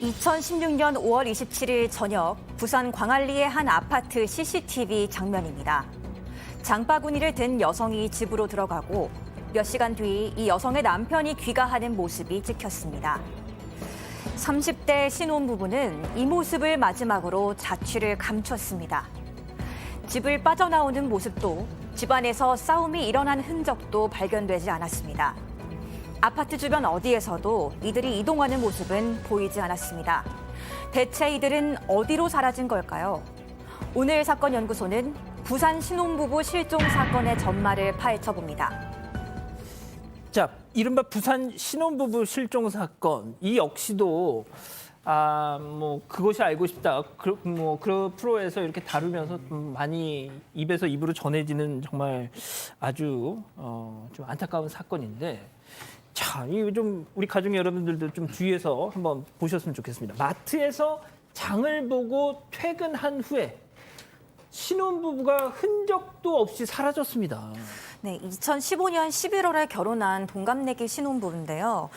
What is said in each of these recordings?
2016년 5월 27일 저녁 부산 광안리의 한 아파트 CCTV 장면입니다. 장바구니를 든 여성이 집으로 들어가고 몇 시간 뒤 이 여성의 남편이 귀가하는 모습이 찍혔습니다. 30대 신혼부부는 이 모습을 마지막으로 자취를 감췄습니다. 집을 빠져나오는 모습도 집안에서 싸움이 일어난 흔적도 발견되지 않았습니다. 아파트 주변 어디에서도 이들이 이동하는 모습은 보이지 않았습니다. 대체 이들은 어디로 사라진 걸까요? 오늘 사건 연구소는 부산 신혼부부 실종 사건의 전말을 파헤쳐봅니다. 자, 이른바 부산 신혼부부 실종 사건, 이 역시도 그것이 알고 싶다. 그 프로에서 이렇게 다루면서 많이 입에서 입으로 전해지는 정말 아주 좀 안타까운 사건인데, 자, 이 좀 우리 가족 여러분들도 좀 주의해서 한번 보셨으면 좋겠습니다. 마트에서 장을 보고 퇴근한 후에 신혼부부가 흔적도 없이 사라졌습니다. 네, 2015년 11월에 결혼한 동갑내기 신혼부부인데요.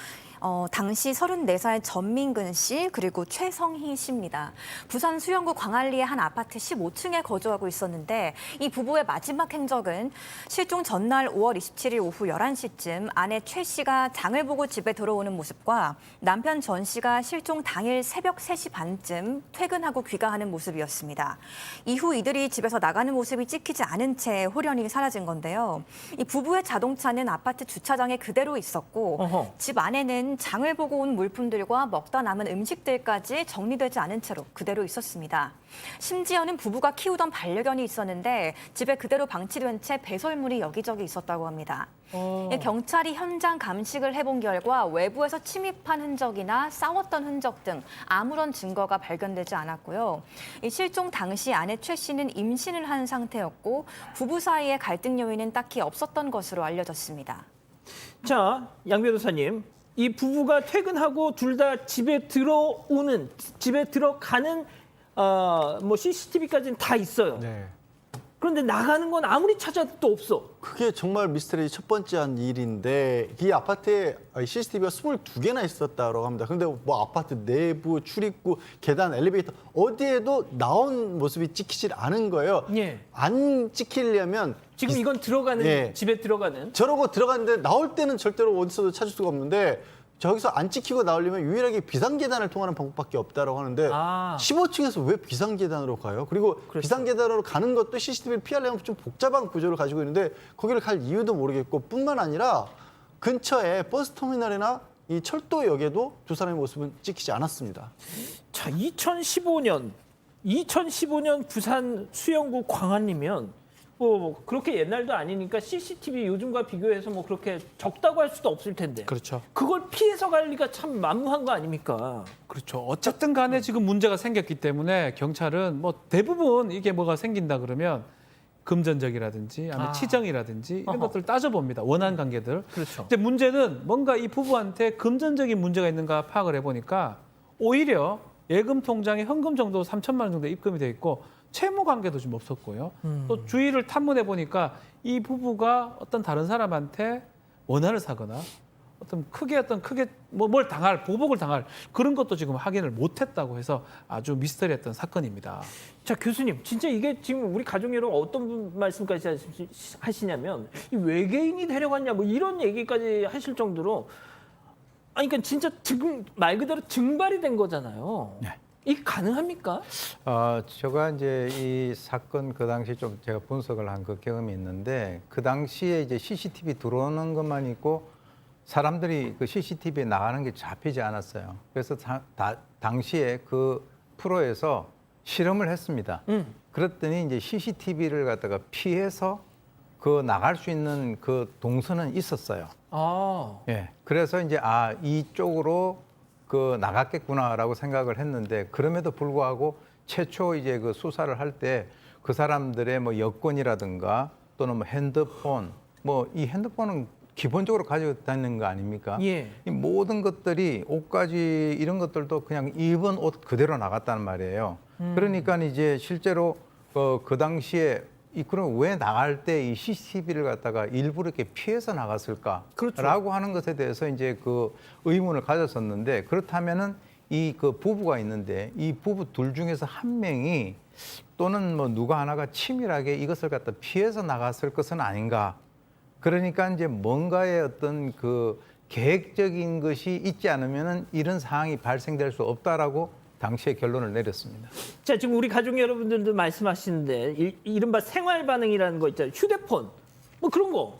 당시 34살 전민근 씨 그리고 최성희 씨입니다. 부산 수영구 광안리의 한 아파트 15층에 거주하고 있었는데 이 부부의 마지막 행적은 실종 전날 5월 27일 오후 11시쯤 아내 최 씨가 장을 보고 집에 들어오는 모습과 남편 전 씨가 실종 당일 새벽 3시 반쯤 퇴근하고 귀가하는 모습이었습니다. 이후 이들이 집에서 나가는 모습이 찍히지 않은 채 홀연히 사라진 건데요. 이 부부의 자동차는 아파트 주차장에 그대로 있었고 집 안에는 장을 보고 온 물품들과 먹다 남은 음식들까지 정리되지 않은 채로 그대로 있었습니다. 심지어는 부부가 키우던 반려견이 있었는데 집에 그대로 방치된 채 배설물이 여기저기 있었다고 합니다. 경찰이 현장 감식을 해본 결과 외부에서 침입한 흔적이나 싸웠던 흔적 등 아무런 증거가 발견되지 않았고요. 이 실종 당시 아내 최 씨는 임신을 한 상태였고 부부 사이에 갈등 요인은 딱히 없었던 것으로 알려졌습니다. 자, 양 변호사님. 이 부부가 퇴근하고 둘 다 집에 들어가는 CCTV까지는 다 있어요. 네. 그런데 나가는 건 아무리 찾아도 또 없어. 그게 정말 미스터리 첫 번째 한 일인데 이 아파트에 CCTV가 22개나 있었다고 합니다. 그런데 뭐 아파트 내부, 출입구, 계단, 엘리베이터 어디에도 나온 모습이 찍히질 않은 거예요. 예. 안 찍히려면 지금 이건 들어가는 예. 집에 들어가는. 저러고 들어갔는데 나올 때는 절대로 어디서도 찾을 수가 없는데 저기서 안 찍히고 나오려면 유일하게 비상계단을 통하는 방법밖에 없다고 하는데 15층에서 왜 비상계단으로 가요? 그리고 그렇죠. 비상계단으로 가는 것도 CCTV를 피하려면 좀 복잡한 구조를 가지고 있는데 거기를 갈 이유도 모르겠고 뿐만 아니라 근처에 버스터미널이나 이 철도역에도 두 사람의 모습은 찍히지 않았습니다. 자, 2015년 부산 수영구 광안리면 그렇게 옛날도 아니니까 CCTV 요즘과 비교해서 그렇게 적다고 할 수도 없을 텐데. 그렇죠. 그걸 피해서 갈 리가 참 만무한 거 아닙니까? 그렇죠. 어쨌든 간에 지금 문제가 생겼기 때문에 경찰은 대부분 이게 뭐가 생긴다 그러면 금전적이라든지 아니면 치정이라든지 이런 것들을 따져봅니다. 원한 관계들. 그렇죠. 근데 문제는 뭔가 이 부부한테 금전적인 문제가 있는가 파악을 해보니까 오히려 예금 통장에 현금 정도 3천만 원 정도 입금이 돼 있고 채무 관계도 좀 없었고요. 또 주위를 탐문해 보니까 이 부부가 어떤 다른 사람한테 원한을 사거나 크게 뭘 당할, 보복을 당할 그런 것도 지금 확인을 못했다고 해서 아주 미스터리했던 사건입니다. 자, 교수님, 진짜 이게 지금 우리 가족 여러분 어떤 말씀까지 하시냐면 이 외계인이 데려갔냐 이런 얘기까지 하실 정도로 그러니까 진짜 지금 말 그대로 증발이 된 거잖아요. 네. 이게 가능합니까? 제가 이제 이 사건 그 당시 좀 제가 분석을 한 그 경험이 있는데 그 당시에 이제 CCTV 들어오는 것만 있고 사람들이 그 CCTV에 나가는 게 잡히지 않았어요. 그래서 당시에 그 프로에서 실험을 했습니다. 그랬더니 이제 CCTV를 갖다가 피해서 그 나갈 수 있는 그 동선은 있었어요. 예. 그래서 이제 이쪽으로 나갔겠구나라고 생각을 했는데 그럼에도 불구하고 최초 이제 그 수사를 할 때 그 사람들의 여권이라든가 또는 핸드폰 이 핸드폰은 기본적으로 가지고 다니는 거 아닙니까? 예. 이 모든 것들이 옷까지 이런 것들도 그냥 입은 옷 그대로 나갔다는 말이에요. 그러니까 이제 실제로 그 당시에 그럼 왜 나갈 때 이 CCTV를 갖다가 일부러 이렇게 피해서 나갔을까? 그렇죠. 라고 하는 것에 대해서 이제 그 의문을 가졌었는데 그렇다면은 이 그 부부가 있는데 이 부부 둘 중에서 한 명이 또는 뭐 누가 하나가 치밀하게 이것을 갖다 피해서 나갔을 것은 아닌가. 그러니까 이제 뭔가의 어떤 그 계획적인 것이 있지 않으면은 이런 상황이 발생될 수 없다라고 당시에 결론을 내렸습니다. 자, 지금 우리 가족 여러분들도 말씀하시는데 이른바 생활 반응이라는 거 있잖아요. 휴대폰 뭐 그런 거.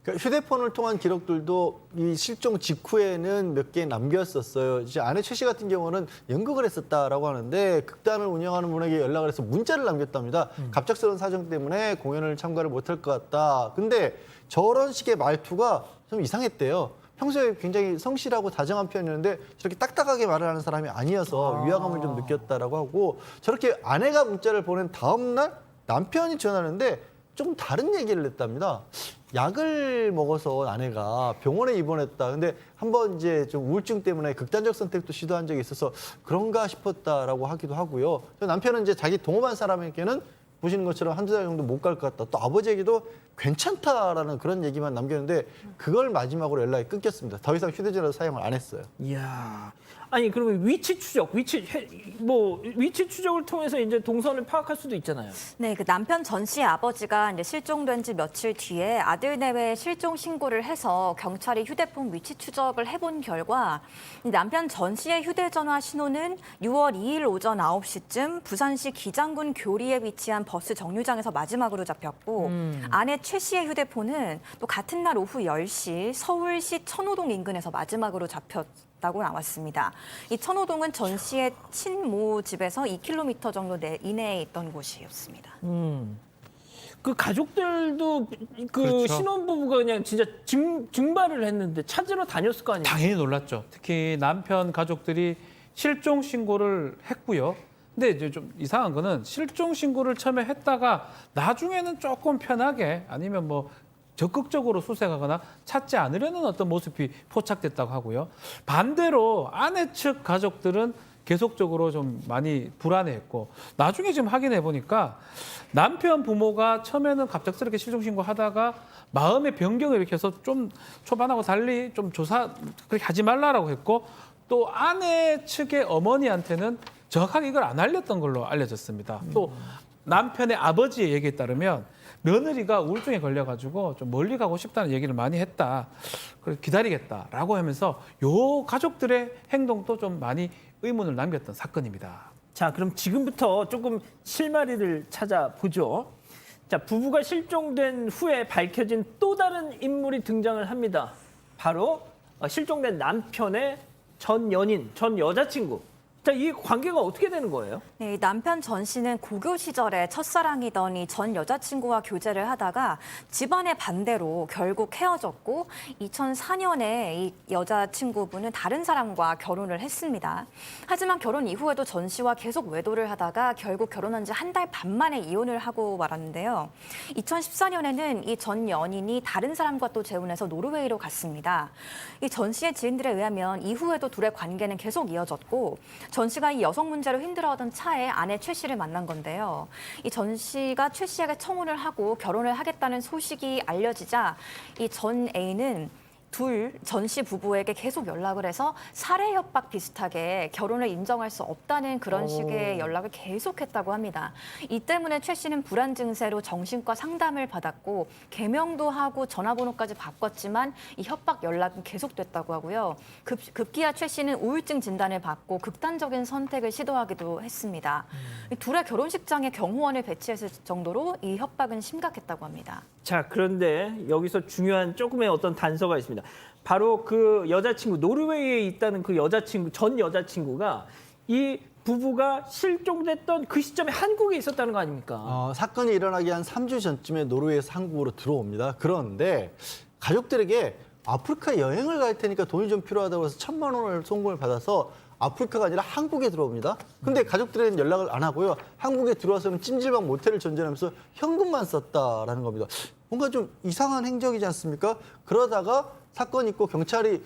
그러니까 휴대폰을 통한 기록들도 이 실종 직후에는 몇 개 남겼었어요. 이제 아내 최 씨 같은 경우는 연극을 했었다라고 하는데 극단을 운영하는 분에게 연락을 해서 문자를 남겼답니다. 갑작스러운 사정 때문에 공연을 참가를 못할 것 같다. 근데 저런 식의 말투가 좀 이상했대요. 평소에 굉장히 성실하고 다정한 편이었는데 저렇게 딱딱하게 말을 하는 사람이 아니어서 위화감을 좀 느꼈다라고 하고 저렇게 아내가 문자를 보낸 다음 날 남편이 전화하는데 좀 다른 얘기를 했답니다. 약을 먹어서 아내가 병원에 입원했다. 근데 한번 이제 좀 우울증 때문에 극단적 선택도 시도한 적이 있어서 그런가 싶었다라고 하기도 하고요. 남편은 이제 자기 동업한 사람에게는 보시는 것처럼 한두 달 정도 못 갈 것 같다. 또 아버지에게도 괜찮다라는 그런 얘기만 남겼는데 그걸 마지막으로 연락이 끊겼습니다. 더 이상 휴대전화 사용을 안 했어요. 이야. 아니 그러면 위치 추적, 위치 추적을 통해서 이제 동선을 파악할 수도 있잖아요. 네, 그 남편 전 씨의 아버지가 이제 실종된 지 며칠 뒤에 아들 내외 실종 신고를 해서 경찰이 휴대폰 위치 추적을 해본 결과 이 남편 전 씨의 휴대전화 신호는 6월 2일 오전 9시쯤 부산시 기장군 교리에 위치한 버스 정류장에서 마지막으로 잡혔고 아내 최 씨의 휴대폰은 또 같은 날 오후 10시 서울시 천호동 인근에서 마지막으로 잡혔다고 나왔습니다. 이 천호동은 전 씨의 친모 집에서 2km 정도 이내에 있던 곳이었습니다. 그 가족들도 그 그렇죠. 신혼부부가 그냥 진짜 증발을 했는데 찾으러 다녔을 거 아니에요? 당연히 놀랐죠. 특히 남편 가족들이 실종 신고를 했고요. 근데 이제 좀 이상한 거는 실종 신고를 처음에 했다가 나중에는 조금 편하게 아니면 뭐 적극적으로 수색하거나 찾지 않으려는 어떤 모습이 포착됐다고 하고요. 반대로 아내 측 가족들은 계속적으로 좀 많이 불안해했고 나중에 지금 확인해 보니까 남편 부모가 처음에는 갑작스럽게 실종 신고하다가 마음의 변경을 일으켜서 좀 초반하고 달리 좀 조사 그렇게 하지 말라라고 했고 또 아내 측의 어머니한테는 정확하게 이걸 안 알렸던 걸로 알려졌습니다. 또 남편의 아버지의 얘기에 따르면 며느리가 우울증에 걸려가지고 좀 멀리 가고 싶다는 얘기를 많이 했다. 그래서 기다리겠다라고 하면서 요 가족들의 행동도 좀 많이 의문을 남겼던 사건입니다. 자, 그럼 지금부터 조금 실마리를 찾아보죠. 자, 부부가 실종된 후에 밝혀진 또 다른 인물이 등장을 합니다. 바로 실종된 남편의 전 연인, 전 여자친구. 자, 이 관계가 어떻게 되는 거예요? 네, 남편 전 씨는 고교 시절에 첫사랑이던 이 전 여자친구와 교제를 하다가 집안의 반대로 결국 헤어졌고 2004년에 이 여자친구분은 다른 사람과 결혼을 했습니다. 하지만 결혼 이후에도 전 씨와 계속 외도를 하다가 결국 결혼한 지 한 달 반 만에 이혼을 하고 말았는데요. 2014년에는 이 전 연인이 다른 사람과 또 재혼해서 노르웨이로 갔습니다. 이 전 씨의 지인들에 의하면 이후에도 둘의 관계는 계속 이어졌고 전 씨가 이 여성 문제로 힘들어하던 차에 아내 최 씨를 만난 건데요. 이 전 씨가 최 씨에게 청혼을 하고 결혼을 하겠다는 소식이 알려지자 이 전 애인은 전 씨 부부에게 계속 연락을 해서 살해 협박 비슷하게 결혼을 인정할 수 없다는 그런 식의 연락을 계속했다고 합니다. 이 때문에 최 씨는 불안 증세로 정신과 상담을 받았고 개명도 하고 전화번호까지 바꿨지만 이 협박 연락은 계속됐다고 하고요. 급기야 최 씨는 우울증 진단을 받고 극단적인 선택을 시도하기도 했습니다. 이 둘의 결혼식장에 경호원을 배치했을 정도로 이 협박은 심각했다고 합니다. 자, 그런데 여기서 중요한 조금의 어떤 단서가 있습니다. 바로 그 여자친구, 노르웨이에 있다는 그 여자친구, 전 여자친구가 이 부부가 실종됐던 그 시점에 한국에 있었다는 거 아닙니까? 사건이 일어나기 한 3주 전쯤에 노르웨이에서 한국으로 들어옵니다. 그런데 가족들에게 아프리카 여행을 갈 테니까 돈이 좀 필요하다고 해서 1,000만 원을 송금을 받아서 아프리카가 아니라 한국에 들어옵니다. 근데 가족들에게는 연락을 안 하고요. 한국에 들어와서는 찜질방 모텔을 전전하면서 현금만 썼다라는 겁니다. 뭔가 좀 이상한 행적이지 않습니까? 그러다가 사건이 있고 경찰이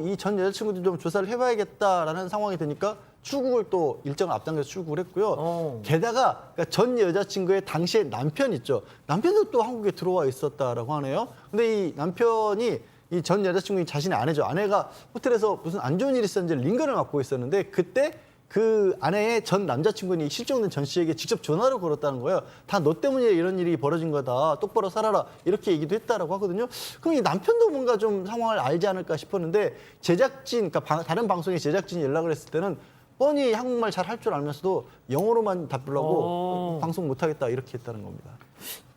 이 전 여자친구도 좀 조사를 해봐야겠다라는 상황이 되니까 출국을 또 일정을 앞당겨서 출국을 했고요. 게다가 그러니까 전 여자친구의 당시의 남편 있죠. 남편도 또 한국에 들어와 있었다라고 하네요. 근데 이 남편이 이 전 여자친구인 자신의 아내죠. 아내가 호텔에서 무슨 안 좋은 일이 있었는지 링거를 맡고 있었는데 그때 그 아내의 전 남자친구는 이 실종된 전 씨에게 직접 전화를 걸었다는 거예요. 다 너 때문에 이런 일이 벌어진 거다. 똑바로 살아라. 이렇게 얘기도 했다라고 하거든요. 그럼 이 남편도 뭔가 좀 상황을 알지 않을까 싶었는데 제작진, 그러니까 다른 방송의 제작진이 연락을 했을 때는 뻔히 한국말 잘 할 줄 알면서도 영어로만 답하려고 방송 못하겠다 이렇게 했다는 겁니다.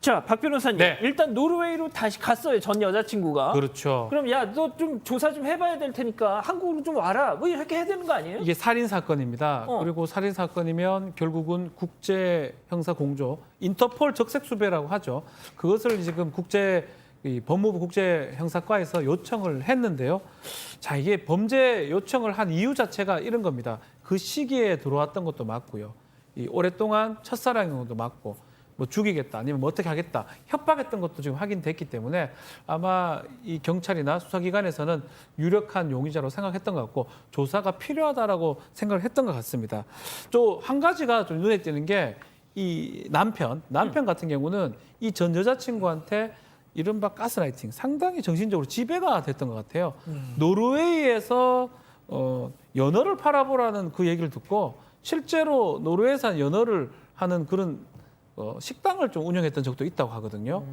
자, 박 변호사님. 네. 일단 노르웨이로 다시 갔어요. 전 여자친구가. 그렇죠. 그럼 야, 너 좀 조사 좀 해봐야 될 테니까 한국으로 좀 와라. 뭐 이렇게 해야 되는 거 아니에요? 이게 살인 사건입니다. 어. 그리고 살인 사건이면 결국은 국제 형사 공조, 인터폴 적색 수배라고 하죠. 그것을 지금 이 법무부 국제형사과에서 요청을 했는데요. 자, 이게 범죄 요청을 한 이유 자체가 이런 겁니다. 그 시기에 들어왔던 것도 맞고요. 이 오랫동안 첫사랑인 것도 맞고, 뭐 죽이겠다 아니면 뭐 어떻게 하겠다 협박했던 것도 지금 확인됐기 때문에 아마 이 경찰이나 수사기관에서는 유력한 용의자로 생각했던 것 같고 조사가 필요하다라고 생각을 했던 것 같습니다. 또 한 가지가 좀 눈에 띄는 게 이 남편 같은 경우는 이 전 여자친구한테 이른바 가스라이팅, 상당히 정신적으로 지배가 됐던 것 같아요. 노르웨이에서 연어를 팔아보라는 그 얘기를 듣고 실제로 노르웨이산 연어를 하는 그런 식당을 좀 운영했던 적도 있다고 하거든요.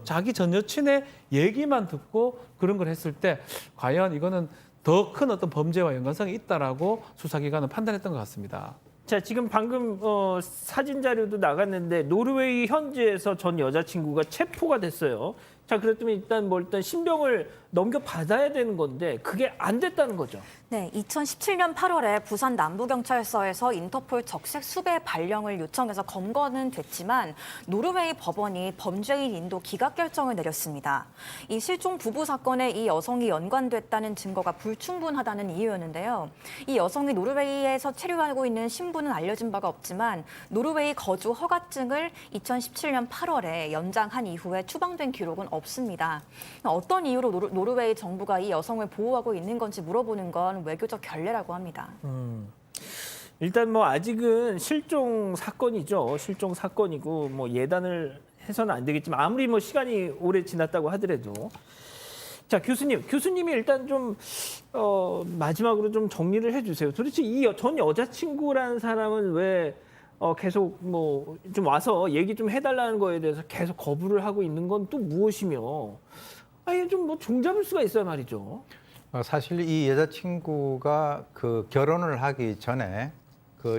자기 전 여친의 얘기만 듣고 그런 걸 했을 때 과연 이거는 더 큰 어떤 범죄와 연관성이 있다라고 수사기관은 판단했던 것 같습니다. 자, 지금 방금 사진 자료도 나갔는데 노르웨이 현지에서 전 여자친구가 체포가 됐어요. 자, 그랬더니 일단 신병을 넘겨받아야 되는 건데 그게 안 됐다는 거죠. 네, 2017년 8월에 부산 남부경찰서에서 인터폴 적색 수배 발령을 요청해서 검거는 됐지만 노르웨이 법원이 범죄인 인도 기각 결정을 내렸습니다. 이 실종 부부 사건에 이 여성이 연관됐다는 증거가 불충분하다는 이유였는데요. 이 여성이 노르웨이에서 체류하고 있는 신분은 알려진 바가 없지만 노르웨이 거주 허가증을 2017년 8월에 연장한 이후에 추방된 기록은 없습니다. 어떤 이유로 노르웨이 정부가 이 여성을 보호하고 있는 건지 물어보는 건 외교적 결례라고 합니다. 일단 뭐 아직은 실종 사건이죠. 실종 사건이고 뭐 예단을 해서는 안 되겠지만 아무리 뭐 시간이 오래 지났다고 하더라도 자, 교수님이 일단 좀 마지막으로 좀 정리를 해주세요. 도대체 이 전 여자친구라는 사람은 왜 계속 뭐 좀 와서 얘기 좀 해달라는 거에 대해서 계속 거부를 하고 있는 건 또 무엇이며 아예 좀 뭐 종잡을 수가 있어야 말이죠. 사실 이 여자친구가 그 결혼을 하기 전에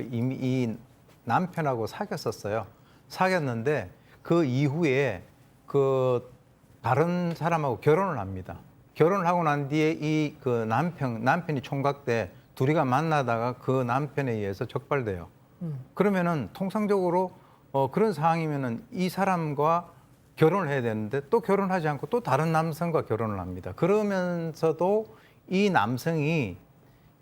이미 이 남편하고 사귀었었어요. 사귀었는데 그 이후에 다른 사람하고 결혼을 합니다. 결혼을 하고 난 뒤에 남편이 총각때 둘이가 만나다가 그 남편에 의해서 적발돼요. 그러면은 통상적으로 그런 상황이면은 이 사람과 결혼을 해야 되는데 또 결혼하지 않고 또 다른 남성과 결혼을 합니다. 그러면서도 이 남성이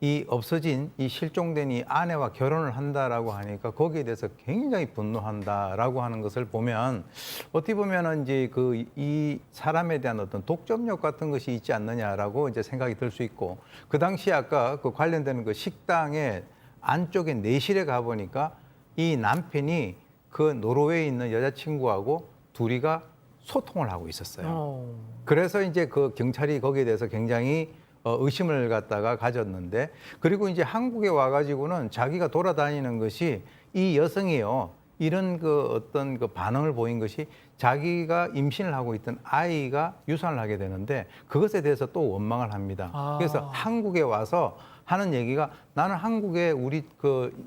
이 없어진 이 실종된 이 아내와 결혼을 한다라고 하니까 거기에 대해서 굉장히 분노한다라고 하는 것을 보면 어떻게 보면은 이제 이 사람에 대한 어떤 독점력 같은 것이 있지 않느냐라고 이제 생각이 들 수 있고 그 당시 아까 그 관련되는 그 식당의 안쪽에 내실에 가 보니까 이 남편이 그 노르웨이에 있는 여자친구하고 둘이가 소통을 하고 있었어요. 그래서 이제 그 경찰이 거기에 대해서 굉장히 의심을 갖다가 가졌는데 그리고 이제 한국에 와가지고는 자기가 돌아다니는 것이 이 여성이요. 이런 어떤 반응을 보인 것이 자기가 임신을 하고 있던 아이가 유산을 하게 되는데 그것에 대해서 또 원망을 합니다. 그래서 한국에 와서 하는 얘기가 나는 한국에 우리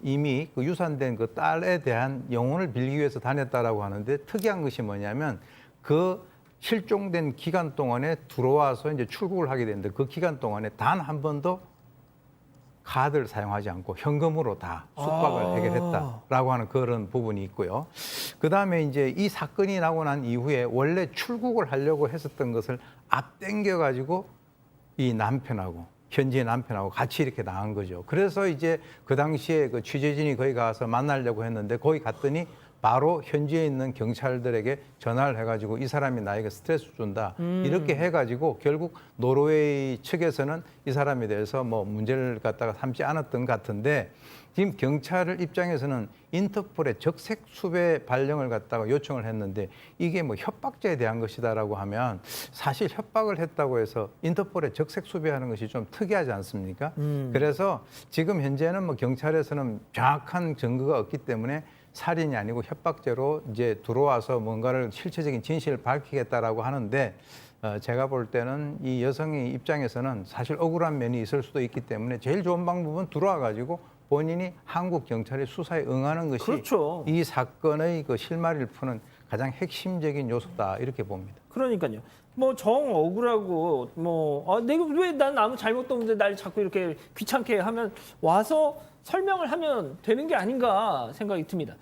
이미 유산된 그 딸에 대한 영혼을 빌기 위해서 다녔다라고 하는데 특이한 것이 뭐냐면 실종된 기간 동안에 들어와서 이제 출국을 하게 되는데 그 기간 동안에 단 한 번도 카드를 사용하지 않고 현금으로 다 숙박을 해결했다라고 하는 그런 부분이 있고요. 그다음에 이제 이 사건이 나고 난 이후에 원래 출국을 하려고 했었던 것을 앞당겨 가지고 이 현지의 남편하고 같이 이렇게 나간 거죠. 그래서 이제 그 당시에 그 취재진이 거기 가서 만나려고 했는데 거기 갔더니 바로 현지에 있는 경찰들에게 전화를 해가지고 이 사람이 나에게 스트레스 준다. 이렇게 해가지고 결국 노르웨이 측에서는 이 사람에 대해서 뭐 문제를 갖다가 삼지 않았던 것 같은데 지금 경찰 입장에서는 인터폴의 적색 수배 발령을 갖다가 요청을 했는데 이게 뭐 협박죄에 대한 것이다라고 하면 사실 협박을 했다고 해서 인터폴에 적색 수배하는 것이 좀 특이하지 않습니까? 그래서 지금 현재는 뭐 경찰에서는 정확한 증거가 없기 때문에 살인이 아니고 협박죄로 이제 들어와서 뭔가를 실체적인 진실을 밝히겠다라고 하는데 제가 볼 때는 이 여성의 입장에서는 사실 억울한 면이 있을 수도 있기 때문에 제일 좋은 방법은 들어와 가지고 본인이 한국 경찰의 수사에 응하는 것이 그렇죠. 이 사건의 그 실마리를 푸는 가장 핵심적인 요소다 이렇게 봅니다. 그러니까요. 뭐 정 억울하고 뭐 내가 왜 난 아무 잘못도 없는데 날 자꾸 이렇게 귀찮게 하면 와서 설명을 하면 되는 게 아닌가 생각이 듭니다.